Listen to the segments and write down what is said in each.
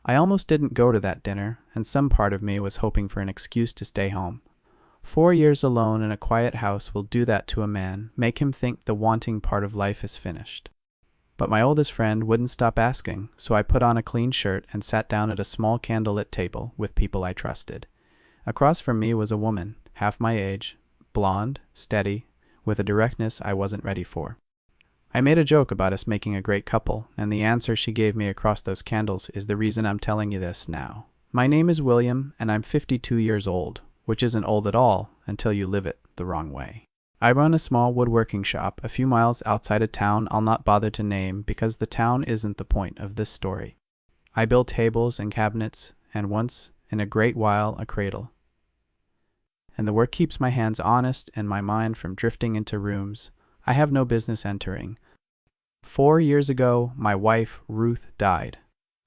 I almost didn't go to that dinner, and some part of me was hoping for an excuse to stay home. 4 years alone in a quiet house will do that to a man, make him think the wanting part of life is finished. But my oldest friend wouldn't stop asking, so I put on a clean shirt and sat down at a small candlelit table with people I trusted. Across from me was a woman, half my age, blonde, steady, with a directness I wasn't ready for. I made a joke about us making a great couple, and the answer she gave me across those candles is the reason I'm telling you this now. My name is William, and I'm 52 years old, which isn't old at all until you live it the wrong way. I run a small woodworking shop a few miles outside a town I'll not bother to name because the town isn't the point of this story. I build tables and cabinets, and once in a great while a cradle. And the work keeps my hands honest and my mind from drifting into rooms I have no business entering. 4 years ago, my wife, Ruth, died,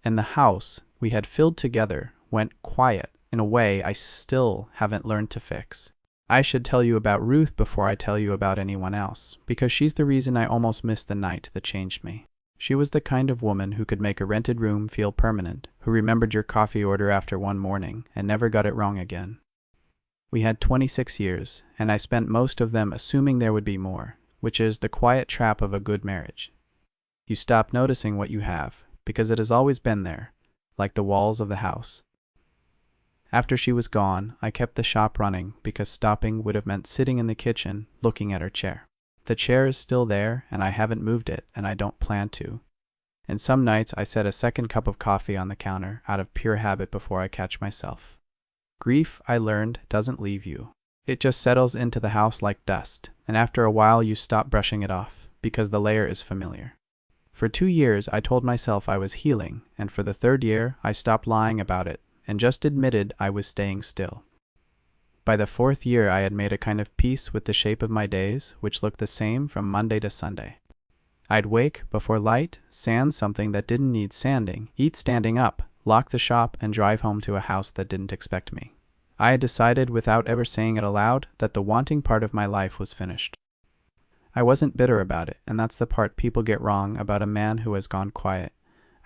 and the house we had filled together went quiet in a way I still haven't learned to fix. I should tell you about Ruth before I tell you about anyone else, because she's the reason I almost missed the night that changed me. She was the kind of woman who could make a rented room feel permanent, who remembered your coffee order after one morning and never got it wrong again. We had 26 years, and I spent most of them assuming there would be more, which is the quiet trap of a good marriage. You stop noticing what you have, because it has always been there, like the walls of the house. After she was gone, I kept the shop running because stopping would have meant sitting in the kitchen looking at her chair. The chair is still there, and I haven't moved it, and I don't plan to. And some nights I set a second cup of coffee on the counter out of pure habit before I catch myself. Grief, I learned, doesn't leave you. It just settles into the house like dust, and after a while you stop brushing it off, because the layer is familiar. For 2 years I told myself I was healing, and for the 3rd year I stopped lying about it, and just admitted I was staying still. By the 4th year I had made a kind of peace with the shape of my days, which looked the same from Monday to Sunday. I'd wake before light, sand something that didn't need sanding, eat standing up, lock the shop, and drive home to a house that didn't expect me. I had decided, without ever saying it aloud, that the wanting part of my life was finished. I wasn't bitter about it, and that's the part people get wrong about a man who has gone quiet.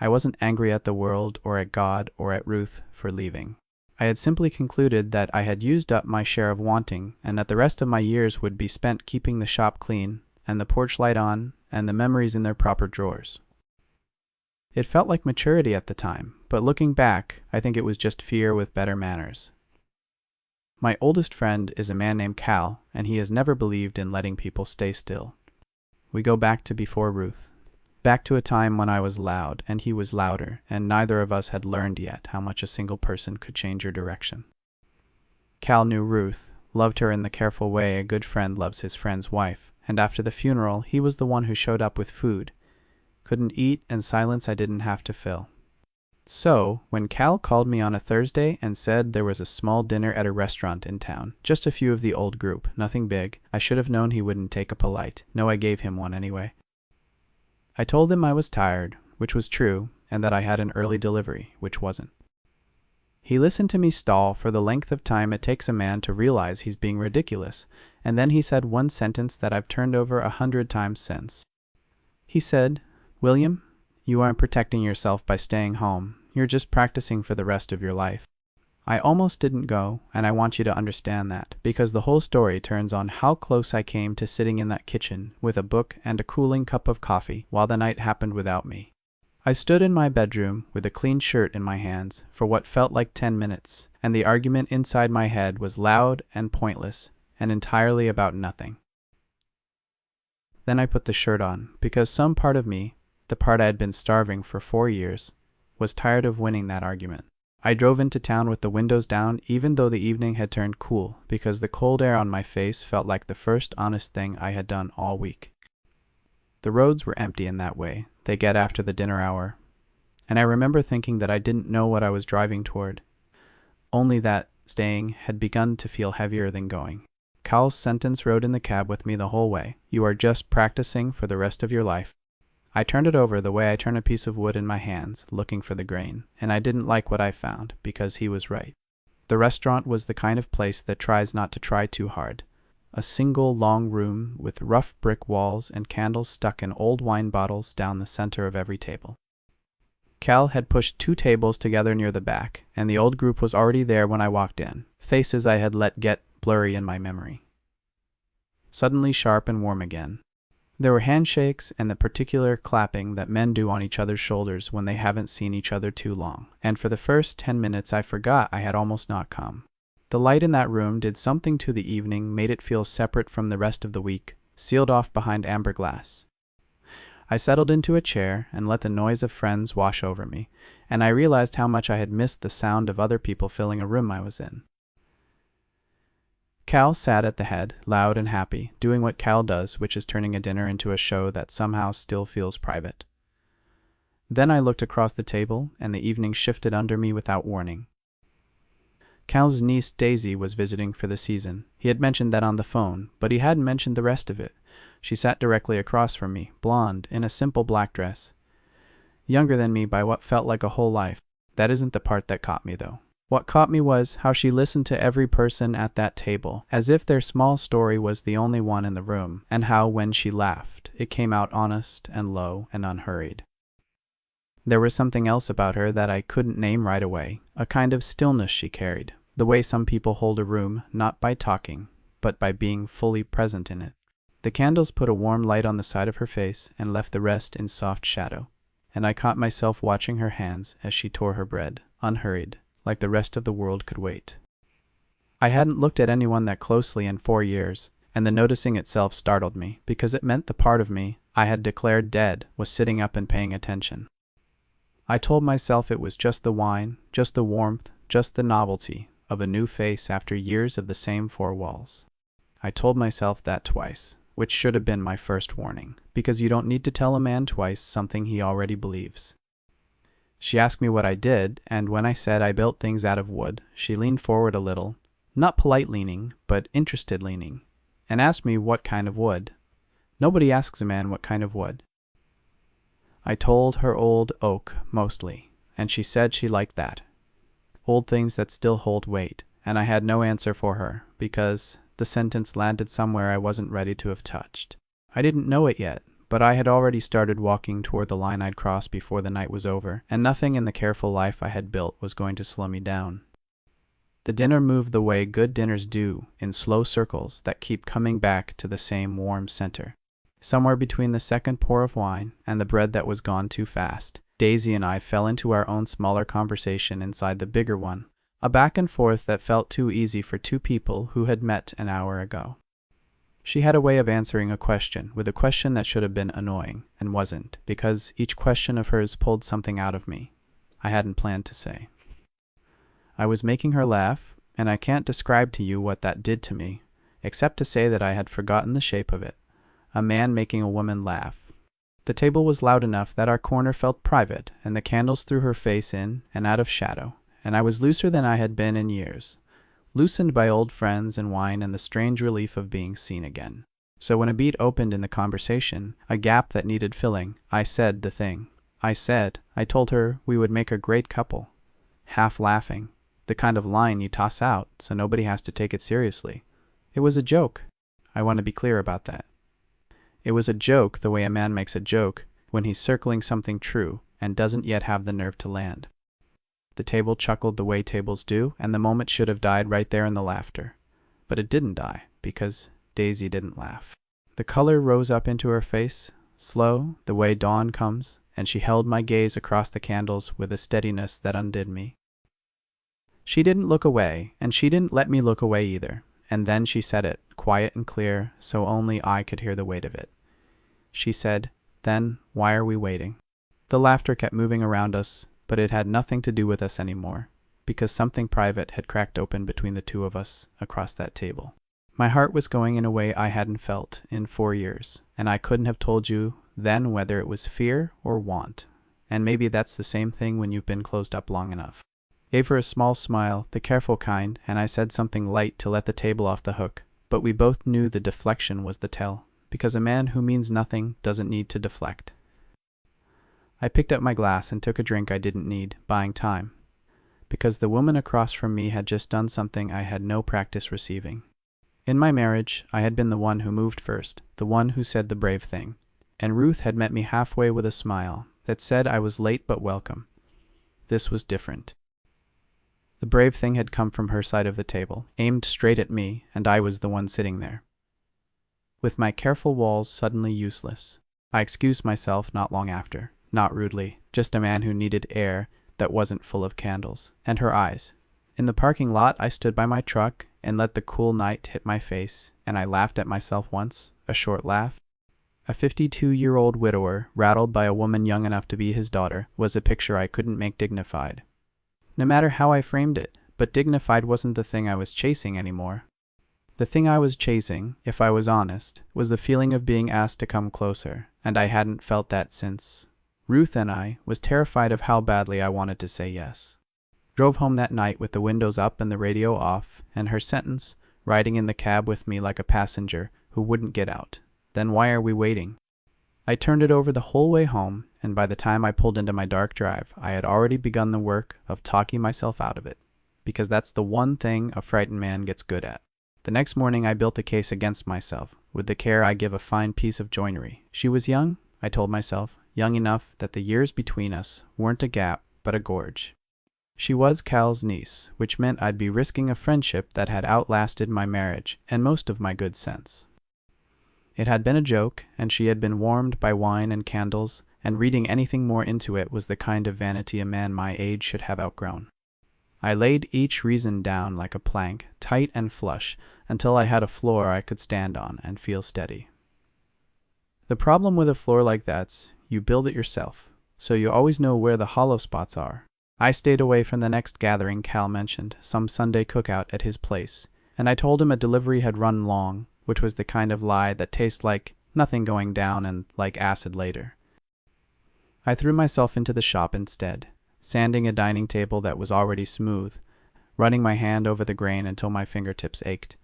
I wasn't angry at the world, or at God, or at Ruth for leaving. I had simply concluded that I had used up my share of wanting, and that the rest of my years would be spent keeping the shop clean, and the porch light on, and the memories in their proper drawers. It felt like maturity at the time, but looking back, I think it was just fear with better manners. My oldest friend is a man named Cal, and he has never believed in letting people stay still. We go back to before Ruth. Back to a time when I was loud, and he was louder, and neither of us had learned yet how much a single person could change your direction. Cal knew Ruth, loved her in the careful way a good friend loves his friend's wife, and after the funeral he was the one who showed up with food. Couldn't eat, and silence I didn't have to fill. So, when Cal called me on a Thursday and said there was a small dinner at a restaurant in town, just a few of the old group, nothing big, I should have known he wouldn't take a polite. No, I gave him one anyway. I told him I was tired, which was true, and that I had an early delivery, which wasn't. He listened to me stall for the length of time it takes a man to realize he's being ridiculous, and then he said one sentence that I've turned over 100 times since. He said, "William, you aren't protecting yourself by staying home. You're just practicing for the rest of your life." I almost didn't go, and I want you to understand that, because the whole story turns on how close I came to sitting in that kitchen with a book and a cooling cup of coffee while the night happened without me. I stood in my bedroom with a clean shirt in my hands for what felt like 10 minutes, and the argument inside my head was loud and pointless and entirely about nothing. Then I put the shirt on, because some part of me, the part I had been starving for 4 years, was tired of winning that argument. I drove into town with the windows down even though the evening had turned cool, because the cold air on my face felt like the first honest thing I had done all week. The roads were empty in that way they get after the dinner hour, and I remember thinking that I didn't know what I was driving toward, only that staying had begun to feel heavier than going. Cal's sentence rode in the cab with me the whole way. "You are just practicing for the rest of your life." I turned it over the way I turn a piece of wood in my hands, looking for the grain, and I didn't like what I found, because he was right. The restaurant was the kind of place that tries not to try too hard. A single long room with rough brick walls and candles stuck in old wine bottles down the center of every table. Cal had pushed 2 tables together near the back, and the old group was already there when I walked in, faces I had let get blurry in my memory. Suddenly sharp and warm again. There were handshakes and the particular clapping that men do on each other's shoulders when they haven't seen each other too long, and for the first 10 minutes I forgot I had almost not come. The light in that room did something to the evening, made it feel separate from the rest of the week, sealed off behind amber glass. I settled into a chair and let the noise of friends wash over me, and I realized how much I had missed the sound of other people filling a room I was in. Cal sat at the head, loud and happy, doing what Cal does, which is turning a dinner into a show that somehow still feels private. Then I looked across the table, and the evening shifted under me without warning. Cal's niece Daisy was visiting for the season. He had mentioned that on the phone, but he hadn't mentioned the rest of it. She sat directly across from me, blonde, in a simple black dress. Younger than me by what felt like a whole life. That isn't the part that caught me, though. What caught me was how she listened to every person at that table, as if their small story was the only one in the room, and how when she laughed, it came out honest and low and unhurried. There was something else about her that I couldn't name right away, a kind of stillness she carried, the way some people hold a room, not by talking, but by being fully present in it. The candles put a warm light on the side of her face and left the rest in soft shadow, and I caught myself watching her hands as she tore her bread, unhurried, like the rest of the world could wait. I hadn't looked at anyone that closely in 4 years, and the noticing itself startled me, because it meant the part of me I had declared dead was sitting up and paying attention. I told myself it was just the wine, just the warmth, just the novelty of a new face after years of the same 4 walls. I told myself that twice, which should have been my first warning, because you don't need to tell a man twice something he already believes. She asked me what I did, and when I said I built things out of wood, she leaned forward a little, not polite leaning, but interested leaning, and asked me what kind of wood. Nobody asks a man what kind of wood. I told her old oak, mostly, and she said she liked that. Old things that still hold weight, and I had no answer for her, because the sentence landed somewhere I wasn't ready to have touched. I didn't know it yet, but I had already started walking toward the line I'd cross before the night was over, and nothing in the careful life I had built was going to slow me down. The dinner moved the way good dinners do, in slow circles that keep coming back to the same warm center. Somewhere between the second pour of wine and the bread that was gone too fast, Daisy and I fell into our own smaller conversation inside the bigger one, a back and forth that felt too easy for 2 people who had met an hour ago. She had a way of answering a question with a question that should have been annoying, and wasn't, because each question of hers pulled something out of me I hadn't planned to say. I was making her laugh, and I can't describe to you what that did to me, except to say that I had forgotten the shape of it. A man making a woman laugh. The table was loud enough that our corner felt private, and the candles threw her face in and out of shadow, and I was looser than I had been in years. Loosened by old friends and wine and the strange relief of being seen again. So when a beat opened in the conversation, a gap that needed filling, I said the thing. I told her we would make a great couple. Half laughing. The kind of line you toss out so nobody has to take it seriously. It was a joke. I want to be clear about that. It was a joke the way a man makes a joke when he's circling something true and doesn't yet have the nerve to land. The table chuckled the way tables do, and the moment should have died right there in the laughter. But it didn't die, because Daisy didn't laugh. The color rose up into her face, slow, the way dawn comes, and she held my gaze across the candles with a steadiness that undid me. She didn't look away, and she didn't let me look away either, and then she said it, quiet and clear, so only I could hear the weight of it. She said, "Then, why are we waiting?" The laughter kept moving around us, but it had nothing to do with us anymore, because something private had cracked open between the 2 of us across that table. My heart was going in a way I hadn't felt in 4 years, and I couldn't have told you then whether it was fear or want, and maybe that's the same thing when you've been closed up long enough. Gave her a small smile, the careful kind, and I said something light to let the table off the hook, but we both knew the deflection was the tell, because a man who means nothing doesn't need to deflect. I picked up my glass and took a drink I didn't need, buying time, because the woman across from me had just done something I had no practice receiving. In my marriage, I had been the one who moved first, the one who said the brave thing, and Ruth had met me halfway with a smile that said I was late but welcome, This was different. The brave thing had come from her side of the table, aimed straight at me, and I was the one sitting there. With my careful walls suddenly useless, I excused myself not long after, not rudely, just a man who needed air that wasn't full of candles, and her eyes. In the parking lot, I stood by my truck and let the cool night hit my face, and I laughed at myself once, a short laugh. A 52-year-old widower, rattled by a woman young enough to be his daughter, was a picture I couldn't make dignified. No matter how I framed it, but dignified wasn't the thing I was chasing anymore. The thing I was chasing, if I was honest, was the feeling of being asked to come closer, and I hadn't felt that since. Ruth and I was terrified of how badly I wanted to say yes. Drove home that night with the windows up and the radio off, and her sentence, riding in the cab with me like a passenger who wouldn't get out. Then why are we waiting? I turned it over the whole way home, and by the time I pulled into my dark drive, I had already begun the work of talking myself out of it, because that's the one thing a frightened man gets good at. The next morning I built a case against myself, with the care I give a fine piece of joinery. She was young, I told myself, young enough that the years between us weren't a gap, but a gorge. She was Cal's niece, which meant I'd be risking a friendship that had outlasted my marriage and most of my good sense. It had been a joke, and she had been warmed by wine and candles, and reading anything more into it was the kind of vanity a man my age should have outgrown. I laid each reason down like a plank, tight and flush, until I had a floor I could stand on and feel steady. The problem with a floor like that's, you build it yourself, so you always know where the hollow spots are. I stayed away from the next gathering Cal mentioned, some Sunday cookout at his place, and I told him a delivery had run long, which was the kind of lie that tastes like nothing going down and like acid later. I threw myself into the shop instead, sanding a dining table that was already smooth, running my hand over the grain until my fingertips ached,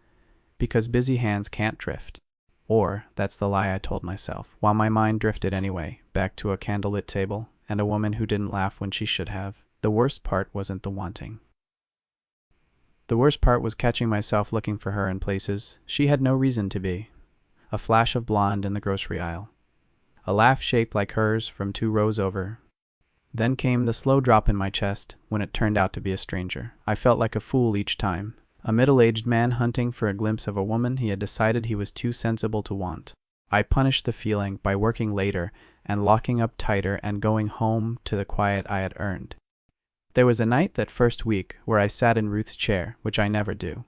because busy hands can't drift. Or, that's the lie I told myself, while my mind drifted anyway, back to a candlelit table and a woman who didn't laugh when she should have. The worst part wasn't the wanting. The worst part was catching myself looking for her in places she had no reason to be. A flash of blonde in the grocery aisle. A laugh shaped like hers from 2 rows over. Then came the slow drop in my chest when it turned out to be a stranger. I felt like a fool each time. A middle-aged man hunting for a glimpse of a woman he had decided he was too sensible to want. I punished the feeling by working later and locking up tighter and going home to the quiet I had earned. There was a night that first week where I sat in Ruth's chair, which I never do,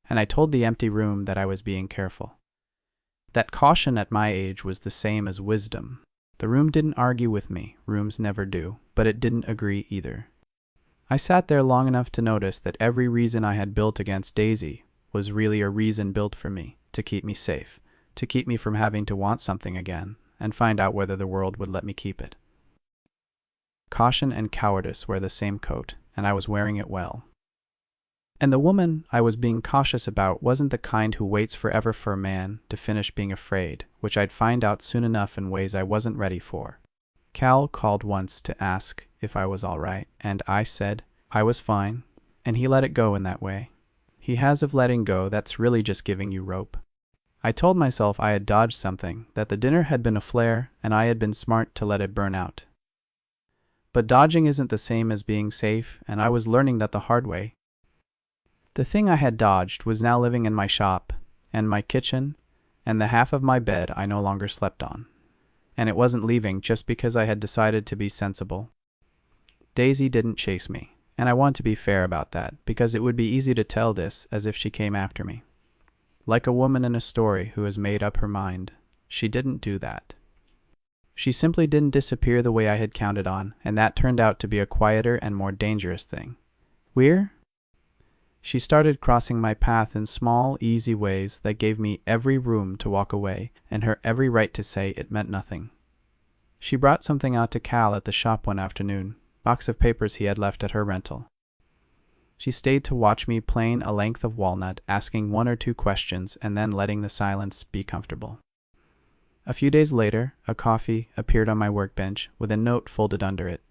and I told the empty room that I was being careful. That caution at my age was the same as wisdom. The room didn't argue with me, rooms never do, but it didn't agree either. I sat there long enough to notice that every reason I had built against Daisy was really a reason built for me, to keep me safe, to keep me from having to want something again, and find out whether the world would let me keep it. Caution and cowardice wear the same coat, and I was wearing it well. And the woman I was being cautious about wasn't the kind who waits forever for a man to finish being afraid, which I'd find out soon enough in ways I wasn't ready for. Cal called once to ask if I was all right, and I said I was fine, and he let it go in that way. He has of letting go that's really just giving you rope. I told myself I had dodged something, that the dinner had been a flare, and I had been smart to let it burn out. But dodging isn't the same as being safe, and I was learning that the hard way. The thing I had dodged was now living in my shop, and my kitchen, and the half of my bed I no longer slept on. And it wasn't leaving just because I had decided to be sensible. Daisy didn't chase me, and I want to be fair about that, because it would be easy to tell this as if she came after me. Like a woman in a story who has made up her mind, she didn't do that. She simply didn't disappear the way I had counted on, and that turned out to be a quieter and more dangerous thing. She started crossing my path in small, easy ways that gave me every room to walk away, and her every right to say it meant nothing. She brought something out to Cal at the shop one afternoon, box of papers he had left at her rental. She stayed to watch me plane a length of walnut, asking 1 or 2 questions and then letting the silence be comfortable. A few days later, a coffee appeared on my workbench with a note folded under it.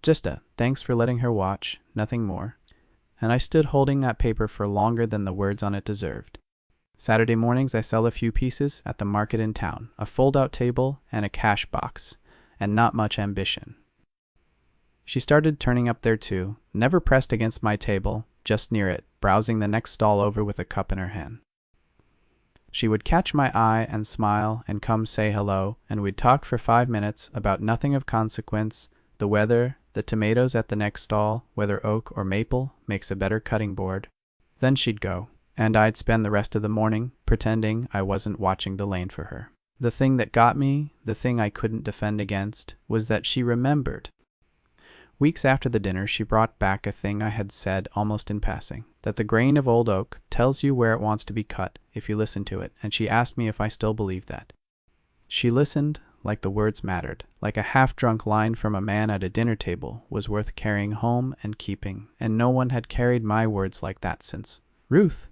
Just a thanks for letting her watch, nothing more. And I stood holding that paper for longer than the words on it deserved. Saturday mornings I sell a few pieces at the market in town, a fold-out table and a cash box, and not much ambition. She started turning up there too, never pressed against my table, just near it, browsing the next stall over with a cup in her hand. She would catch my eye and smile and come say hello, and we'd talk for 5 minutes about nothing of consequence, the weather, the tomatoes at the next stall, whether oak or maple makes a better cutting board. Then she'd go, and I'd spend the rest of the morning pretending I wasn't watching the lane for her. The thing that got me, the thing I couldn't defend against, was that she remembered. Weeks after the dinner, she brought back a thing I had said almost in passing, that the grain of old oak tells you where it wants to be cut if you listen to it, and she asked me if I still believed that. She listened like the words mattered, like a half-drunk line from a man at a dinner table was worth carrying home and keeping, and no one had carried my words like that since Ruth.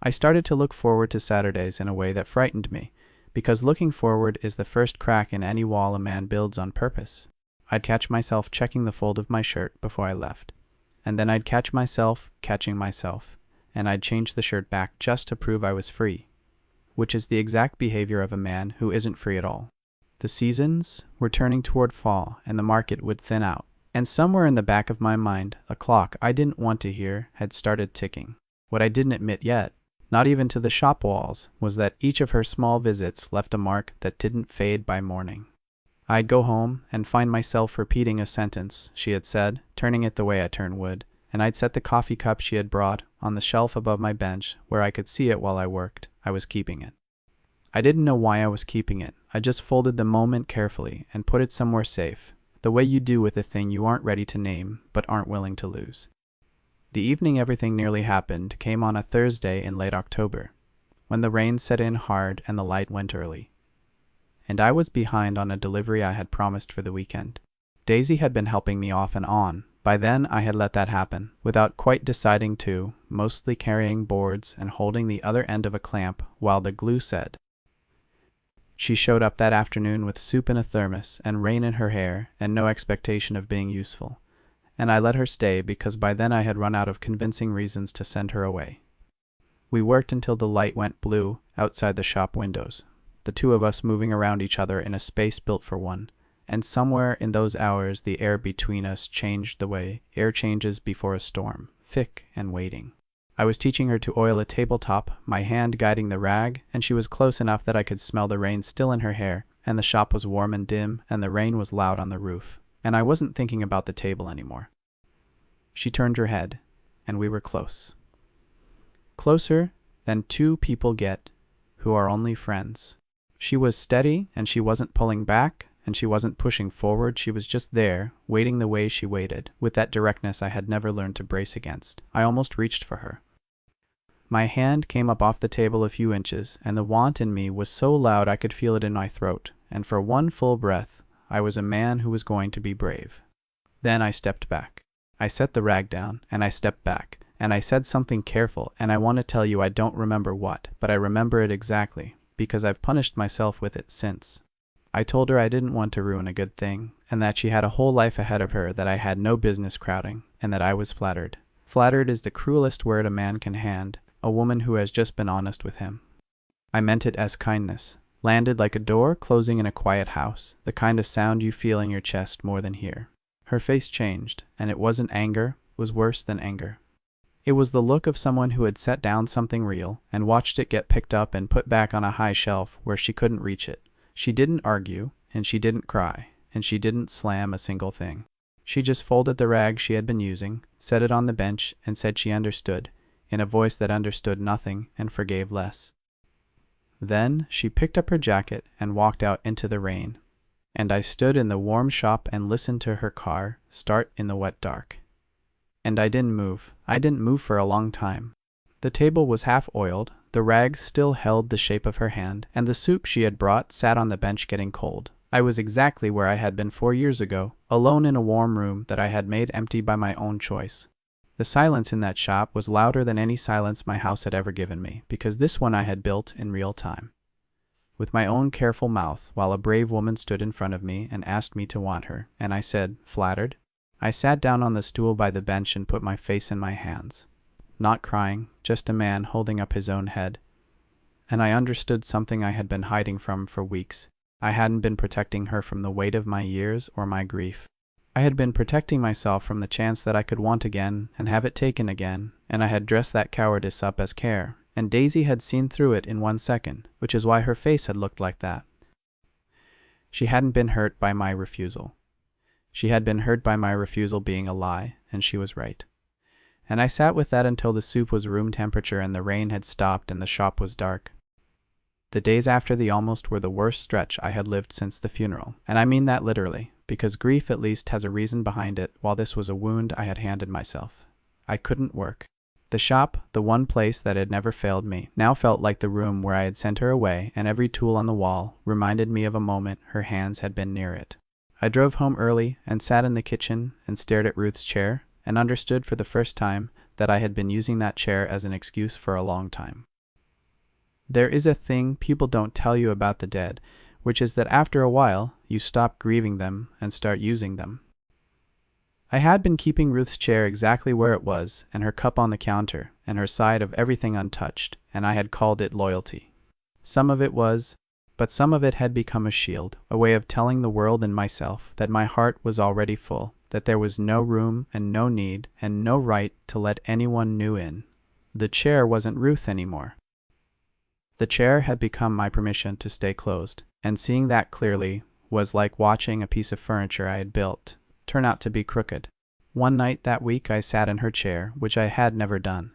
I started to look forward to Saturdays in a way that frightened me, because looking forward is the first crack in any wall a man builds on purpose. I'd catch myself checking the fold of my shirt before I left, and then I'd catch myself catching myself, and I'd change the shirt back just to prove I was free, which is the exact behavior of a man who isn't free at all. The seasons were turning toward fall, and the market would thin out, and somewhere in the back of my mind, a clock I didn't want to hear had started ticking. What I didn't admit yet, not even to the shop walls, was that each of her small visits left a mark that didn't fade by morning. I'd go home and find myself repeating a sentence she had said, turning it the way I turn wood, and I'd set the coffee cup she had brought on the shelf above my bench where I could see it while I worked. I was keeping it. I didn't know why I was keeping it. I just folded the moment carefully and put it somewhere safe, the way you do with a thing you aren't ready to name but aren't willing to lose. The evening everything nearly happened came on a Thursday in late October, when the rain set in hard and the light went early, and I was behind on a delivery I had promised for the weekend. Daisy had been helping me off and on. By then I had let that happen, without quite deciding to, mostly carrying boards and holding the other end of a clamp while the glue set. She showed up that afternoon with soup in a thermos and rain in her hair and no expectation of being useful, and I let her stay because by then I had run out of convincing reasons to send her away. We worked until the light went blue outside the shop windows, the two of us moving around each other in a space built for one, and somewhere in those hours the air between us changed the way air changes before a storm, thick and waiting. I was teaching her to oil a tabletop, my hand guiding the rag, and she was close enough that I could smell the rain still in her hair, and the shop was warm and dim, and the rain was loud on the roof, and I wasn't thinking about the table anymore. She turned her head, and we were close. Closer than two people get who are only friends. She was steady, and she wasn't pulling back, and she wasn't pushing forward. She was just there, waiting the way she waited, with that directness I had never learned to brace against. I almost reached for her. My hand came up off the table a few inches, and the want in me was so loud I could feel it in my throat, and for one full breath I was a man who was going to be brave. Then I stepped back. I set the rag down, and I stepped back, and I said something careful, and I want to tell you I don't remember what, but I remember it exactly, because I've punished myself with it since. I told her I didn't want to ruin a good thing, and that she had a whole life ahead of her that I had no business crowding, and that I was flattered. Flattered is the cruelest word a man can hand a woman who has just been honest with him. I meant it as kindness, landed like a door closing in a quiet house, the kind of sound you feel in your chest more than hear. Her face changed, and it wasn't anger, it was worse than anger. It was the look of someone who had set down something real and watched it get picked up and put back on a high shelf where she couldn't reach it. She didn't argue, and she didn't cry, and she didn't slam a single thing. She just folded the rag she had been using, set it on the bench, and said she understood, in a voice that understood nothing and forgave less. Then she picked up her jacket and walked out into the rain, and I stood in the warm shop and listened to her car start in the wet dark. And I didn't move. I didn't move for a long time. The table was half oiled, the rags still held the shape of her hand, and the soup she had brought sat on the bench getting cold. I was exactly where I had been 4 years ago, alone in a warm room that I had made empty by my own choice. The silence in that shop was louder than any silence my house had ever given me, because this one I had built in real time, with my own careful mouth, while a brave woman stood in front of me and asked me to want her, and I said, flattered. I sat down on the stool by the bench and put my face in my hands. Not crying, just a man holding up his own head. And I understood something I had been hiding from for weeks. I hadn't been protecting her from the weight of my years or my grief. I had been protecting myself from the chance that I could want again and have it taken again, and I had dressed that cowardice up as care, and Daisy had seen through it in 1 second, which is why her face had looked like that. She hadn't been hurt by my refusal. She had been hurt by my refusal being a lie, and she was right. And I sat with that until the soup was room temperature and the rain had stopped and the shop was dark. The days after the almost were the worst stretch I had lived since the funeral, and I mean that literally, because grief at least has a reason behind it, while this was a wound I had handed myself. I couldn't work. The shop, the one place that had never failed me, now felt like the room where I had sent her away, and every tool on the wall reminded me of a moment her hands had been near it. I drove home early and sat in the kitchen and stared at Ruth's chair, and understood for the first time that I had been using that chair as an excuse for a long time. There is a thing people don't tell you about the dead, which is that after a while you stop grieving them and start using them. I had been keeping Ruth's chair exactly where it was, and her cup on the counter, and her side of everything untouched, and I had called it loyalty. Some of it was, but some of it had become a shield, a way of telling the world and myself that my heart was already full, that there was no room and no need and no right to let anyone new in. The chair wasn't Ruth anymore. The chair had become my permission to stay closed, and seeing that clearly was like watching a piece of furniture I had built turn out to be crooked. One night that week I sat in her chair, which I had never done.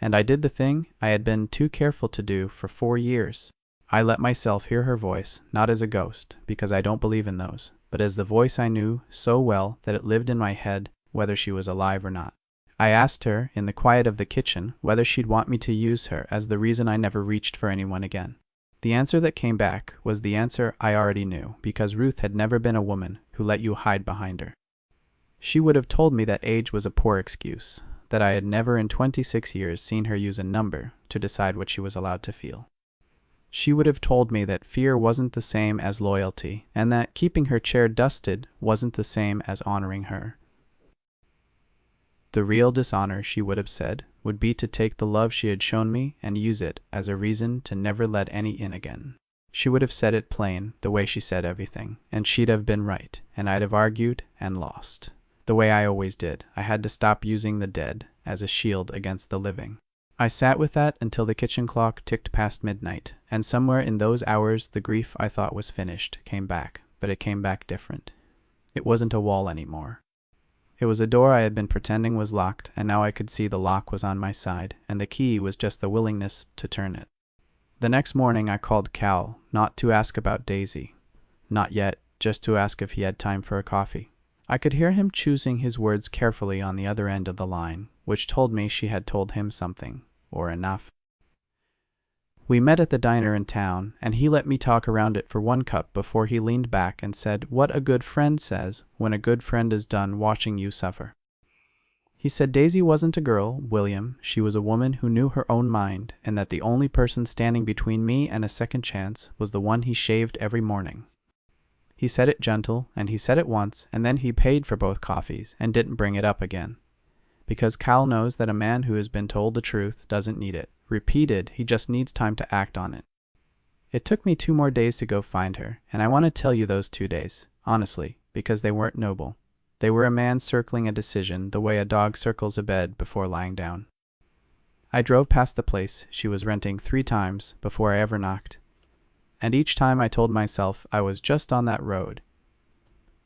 And I did the thing I had been too careful to do for 4 years. I let myself hear her voice, not as a ghost, because I don't believe in those, but as the voice I knew so well that it lived in my head whether she was alive or not. I asked her, in the quiet of the kitchen, whether she'd want me to use her as the reason I never reached for anyone again. The answer that came back was the answer I already knew, because Ruth had never been a woman who let you hide behind her. She would have told me that age was a poor excuse, that I had never in 26 years seen her use a number to decide what she was allowed to feel. She would have told me that fear wasn't the same as loyalty, and that keeping her chair dusted wasn't the same as honoring her. The real dishonor, she would have said, would be to take the love she had shown me and use it as a reason to never let any in again. She would have said it plain, the way she said everything, and she'd have been right, and I'd have argued and lost. The way I always did. I had to stop using the dead as a shield against the living. I sat with that until the kitchen clock ticked past midnight, and somewhere in those hours the grief I thought was finished came back, but it came back different. It wasn't a wall anymore. It was a door I had been pretending was locked, and now I could see the lock was on my side, and the key was just the willingness to turn it. The next morning I called Cal, not to ask about Daisy. Not yet, just to ask if he had time for a coffee. I could hear him choosing his words carefully on the other end of the line, which told me she had told him something, or enough. We met at the diner in town, and he let me talk around it for 1 cup before he leaned back and said what a good friend says when a good friend is done watching you suffer. He said Daisy wasn't a girl, William, she was a woman who knew her own mind, and that the only person standing between me and a second chance was the one he shaved every morning. He said it gentle, and he said it once, and then he paid for both coffees and didn't bring it up again. Because Cal knows that a man who has been told the truth doesn't need it repeated, he just needs time to act on it. It took me 2 more days to go find her, and I want to tell you those 2 days, honestly, because they weren't noble. They were a man circling a decision the way a dog circles a bed before lying down. I drove past the place she was renting 3 times before I ever knocked, and each time I told myself I was just on that road,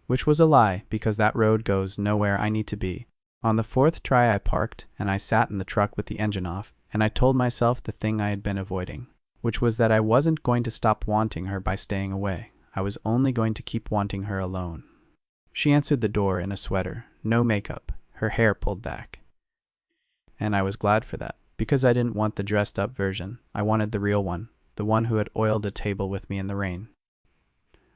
which was a lie because that road goes nowhere I need to be. On the 4th try I parked, and I sat in the truck with the engine off, and I told myself the thing I had been avoiding, which was that I wasn't going to stop wanting her by staying away. I was only going to keep wanting her alone. She answered the door in a sweater, no makeup, her hair pulled back. And I was glad for that, because I didn't want the dressed-up version. I wanted the real one, the one who had oiled a table with me in the rain.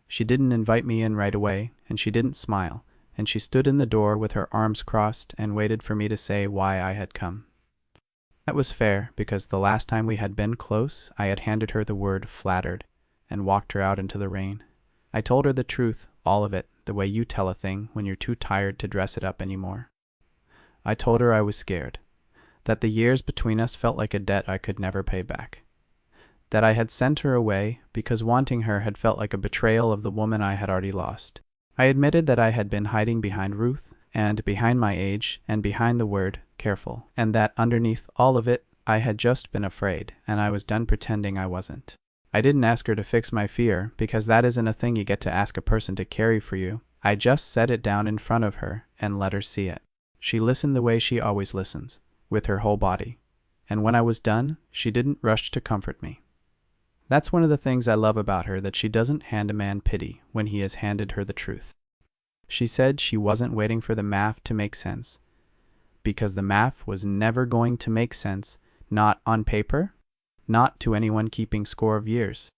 She didn't invite me in right away, and she didn't smile, and she stood in the door with her arms crossed and waited for me to say why I had come. That was fair, because the last time we had been close, I had handed her the word flattered and walked her out into the rain. I told her the truth, all of it, the way you tell a thing when you're too tired to dress it up anymore. I told her I was scared, that the years between us felt like a debt I could never pay back, that I had sent her away because wanting her had felt like a betrayal of the woman I had already lost. I admitted that I had been hiding behind Ruth, and behind my age, and behind the word careful, and that underneath all of it, I had just been afraid, and I was done pretending I wasn't. I didn't ask her to fix my fear, because that isn't a thing you get to ask a person to carry for you. I just set it down in front of her and let her see it. She listened the way she always listens, with her whole body. And when I was done, she didn't rush to comfort me. That's one of the things I love about her, that she doesn't hand a man pity when he has handed her the truth. She said she wasn't waiting for the math to make sense, because the math was never going to make sense, not on paper, not to anyone keeping score of years.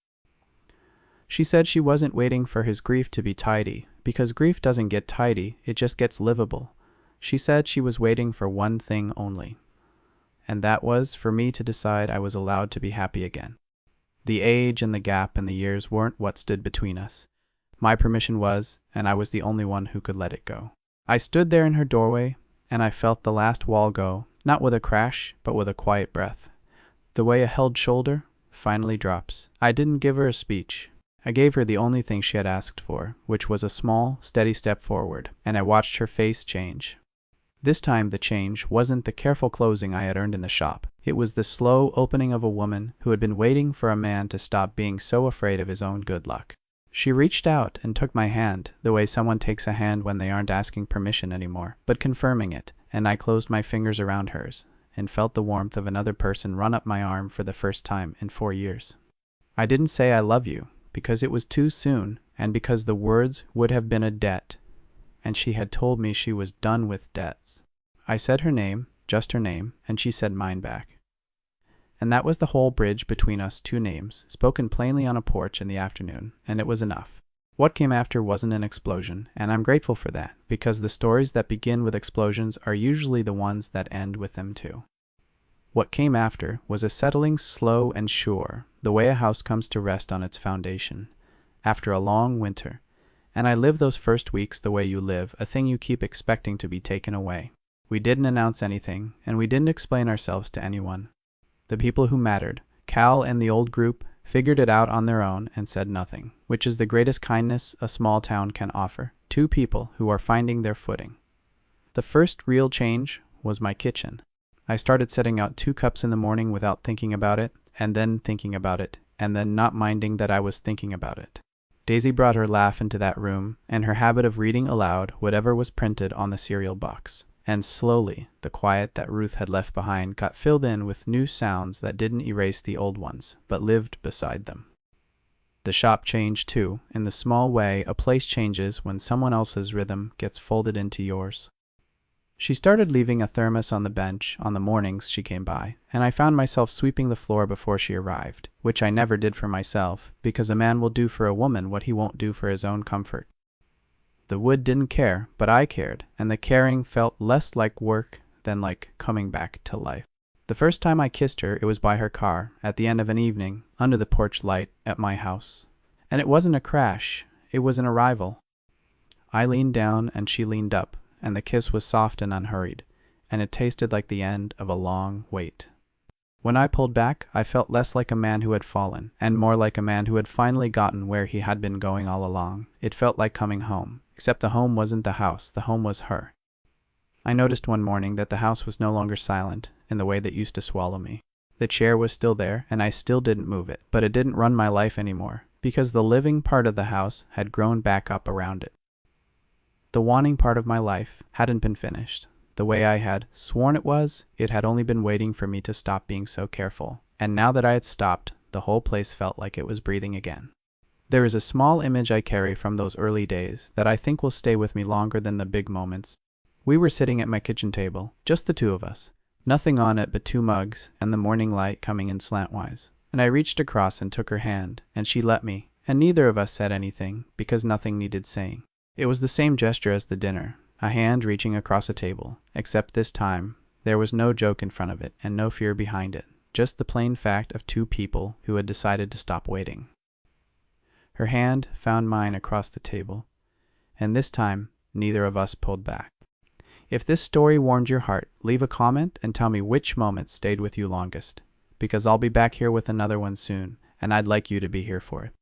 She said she wasn't waiting for his grief to be tidy, because grief doesn't get tidy, it just gets livable. She said she was waiting for one thing only, and that was for me to decide I was allowed to be happy again. The age and the gap and the years weren't what stood between us. My permission was, and I was the only one who could let it go. I stood there in her doorway, and I felt the last wall go, not with a crash, but with a quiet breath. The way a held shoulder finally drops. I didn't give her a speech. I gave her the only thing she had asked for, which was a small, steady step forward, and I watched her face change. This time the change wasn't the careful closing I had earned in the shop. It was the slow opening of a woman who had been waiting for a man to stop being so afraid of his own good luck. She reached out and took my hand, the way someone takes a hand when they aren't asking permission anymore, but confirming it, and I closed my fingers around hers and felt the warmth of another person run up my arm for the first time in 4 years. I didn't say I love you, because it was too soon, and because the words would have been a debt, and she had told me she was done with debts. I said her name, just her name, and she said mine back. And that was the whole bridge between us, two names, spoken plainly on a porch in the afternoon, and it was enough. What came after wasn't an explosion, and I'm grateful for that, because the stories that begin with explosions are usually the ones that end with them too. What came after was a settling slow and sure, the way a house comes to rest on its foundation, after a long winter, and I lived those first weeks the way you live, a thing you keep expecting to be taken away. We didn't announce anything, and we didn't explain ourselves to anyone. The people who mattered, Cal and the old group, figured it out on their own and said nothing, which is the greatest kindness a small town can offer. Two people who are finding their footing. The first real change was my kitchen. I started setting out 2 cups in the morning without thinking about it, and then thinking about it, and then not minding that I was thinking about it. Daisy brought her laugh into that room, and her habit of reading aloud whatever was printed on the cereal box. And slowly, the quiet that Ruth had left behind got filled in with new sounds that didn't erase the old ones, but lived beside them. The shop changed too, in the small way a place changes when someone else's rhythm gets folded into yours. She started leaving a thermos on the bench on the mornings she came by, and I found myself sweeping the floor before she arrived, which I never did for myself, because a man will do for a woman what he won't do for his own comfort. The wood didn't care, but I cared, and the caring felt less like work than like coming back to life. The first time I kissed her, it was by her car, at the end of an evening, under the porch light at my house. And it wasn't a crash, it was an arrival. I leaned down and she leaned up, and the kiss was soft and unhurried, and it tasted like the end of a long wait. When I pulled back, I felt less like a man who had fallen, and more like a man who had finally gotten where he had been going all along. It felt like coming home, except the home wasn't the house, the home was her. I noticed one morning that the house was no longer silent in the way that used to swallow me. The chair was still there, and I still didn't move it, but it didn't run my life anymore, because the living part of the house had grown back up around it. The wanting part of my life hadn't been finished. The way I had sworn it had only been waiting for me to stop being so careful. And now that I had stopped, the whole place felt like it was breathing again. There is a small image I carry from those early days that I think will stay with me longer than the big moments. We were sitting at my kitchen table, just the two of us, nothing on it but 2 mugs and the morning light coming in slantwise. And I reached across and took her hand, and she let me, and neither of us said anything, because nothing needed saying. It was the same gesture as the dinner, a hand reaching across a table, except this time there was no joke in front of it and no fear behind it, just the plain fact of 2 people who had decided to stop waiting. Her hand found mine across the table, and this time neither of us pulled back. If this story warmed your heart, leave a comment and tell me which moment stayed with you longest, because I'll be back here with another one soon, and I'd like you to be here for it.